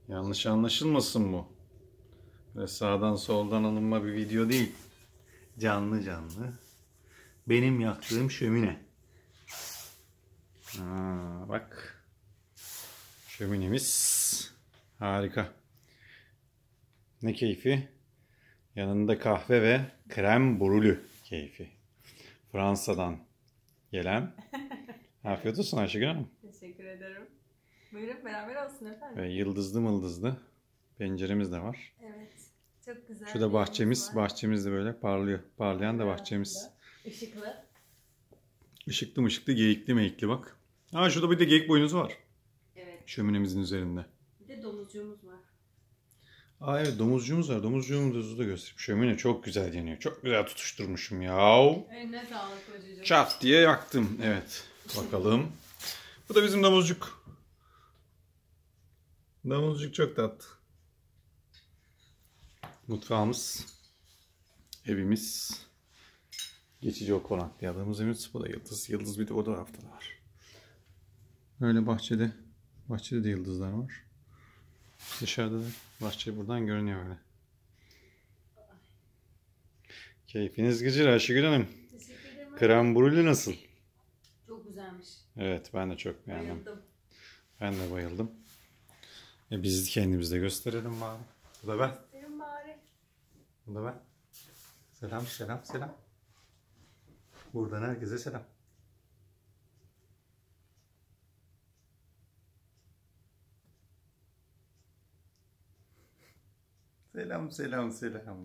Yanlış anlaşılmasın bu. Ve sağdan soldan alınma bir video değil. Canlı canlı. Benim yaktığım şömine. Bak. Şöminemiz harika. Ne keyfi? Yanında kahve ve krem brûlée keyfi. Fransa'dan gelen. Afiyet olsun Ayşegül Hanım. Teşekkür ederim. Buyurun beraber olsun efendim. Ve yıldızlı mıldızlı penceremiz de var. Evet. Çok güzel. Şu da bahçemiz. Bahçemiz de böyle parlıyor. Parlayan da bahçemiz. Işıklı. Işıklı mışıklı, geyikli meyikli bak. Şurada bir de geyik boynuzu var. Evet. Şöminemizin üzerinde. Bir de domuzcuğumuz var. Evet, domuzcuğumuz var. Domuzcuğumuzu da göstereyim. Şömine çok güzel yanıyor. Çok güzel tutuşturmuşum ya. Eline sağlık kocacığım. Çat diye yaktım. Evet. Bakalım. Bu da bizim domuzcuk. Domuzcuk çok tatlı. Mutfağımız. Evimiz. Geçici o konaklayadığımız evimiz. Bu da yıldız. Yıldız bir de o tarafta da var. Öyle bahçede. Bahçede de yıldızlar var. Dışarıda da bahçe buradan görünüyor öyle. Keyfiniz gıcır Ayşegül Hanım. Teşekkür ederim. Krem brûlée nasıl? Çok güzelmiş. Evet, ben de çok beğendim. Bayıldım. Ben de bayıldım. Biz kendimiz de gösterelim bari. Bu da ben. Gösterin bari. Bu da ben. Selam selam selam. Buradan herkese selam. Selam selam selam.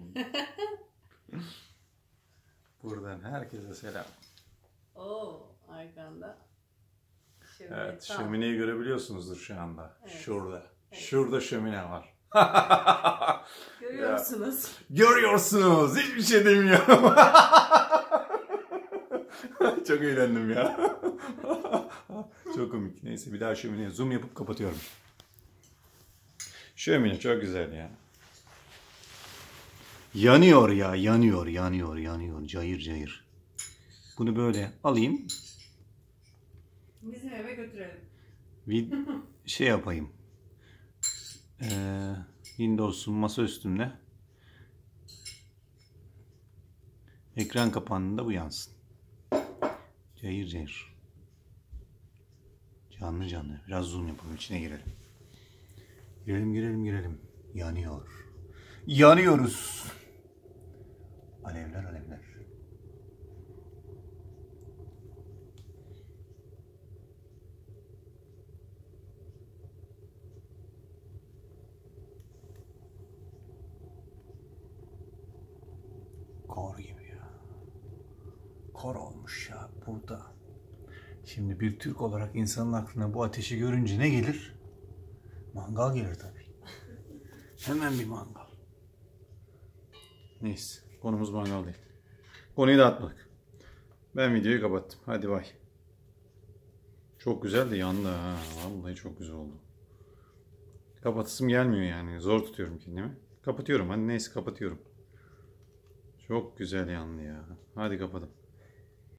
Buradan herkese selam. Oo, arkanda. Evet, şömineyi görebiliyorsunuzdur şu anda. Evet. Şurada. Evet. Şurada şömine var. Görüyorsunuz. Görüyorsunuz. Hiçbir şey demiyorum. Çok eğlendim ya. Çok komik. Neyse bir daha şömineye zoom yapıp kapatıyorum. Şömine çok güzel ya. Yanıyor ya. Yanıyor. Yanıyor. Yanıyor. Cayır cayır. Bunu böyle alayım. Bizim eve götürelim. Bir şey yapayım. Windows'un masa üstünde. Ekran kapağında bu yansın. Cayır cayır. Canlı canlı. Biraz zoom yapalım. İçine girelim. Girelim. Yanıyor. Yanıyoruz. Alevler alevler. Kor gibi ya. Kor olmuş ya burada. Şimdi bir Türk olarak insanın aklına bu ateşi görünce ne gelir? Mangal gelir tabii. Hemen bir mangal. Neyse. Konumuz mangal değil. Konuyu da atmadık. Ben videoyu kapattım. Hadi bay. Çok güzel de yandı ha. Vallahi çok güzel oldu. Kapatasım gelmiyor yani. Zor tutuyorum kendimi. Kapatıyorum. Hadi neyse kapatıyorum. Çok güzel yandı ya. Hadi kapadım.